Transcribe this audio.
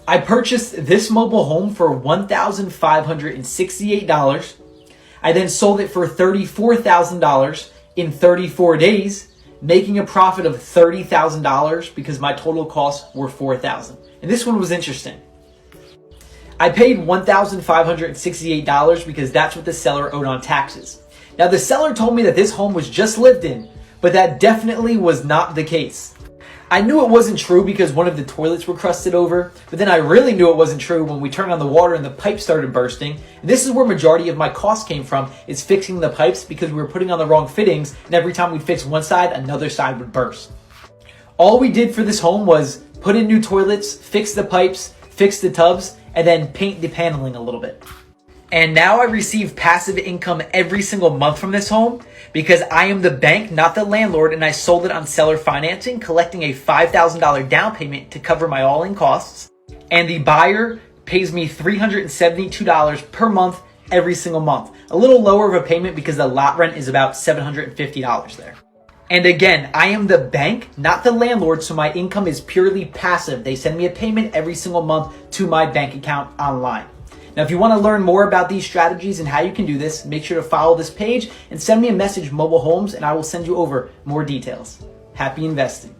I purchased this mobile home for $1,568. I then sold it for $34,000 in 34 days, making a profit of $30,000 because my total costs were $4,000. And this one was interesting. I paid $1,568 because that's what the seller owed on taxes. Now, the seller told me that this home was just lived in, but that definitely was not the case. I knew it wasn't true because one of the toilets were crusted over, but then I really knew it wasn't true when we turned on the water and the pipe started bursting. And this is where majority of my costs came from, is fixing the pipes because we were putting on the wrong fittings, and every time we'd fix one side, another side would burst. All we did for this home was put in new toilets, fix the pipes, fix the tubs, and then paint the paneling a little bit. And now I receive passive income every single month from this home because I am the bank, not the landlord, and I sold it on seller financing, collecting a $5,000 down payment to cover my all-in costs. And the buyer pays me $372 per month every single month. A little lower of a payment because the lot rent is about $750 there. And again, I am the bank, not the landlord, so my income is purely passive. They send me a payment every single month to my bank account online. Now, if you want to learn more about these strategies and how you can do this, make sure to follow this page and send me a message, Mobile Homes, and I will send you over more details. Happy investing.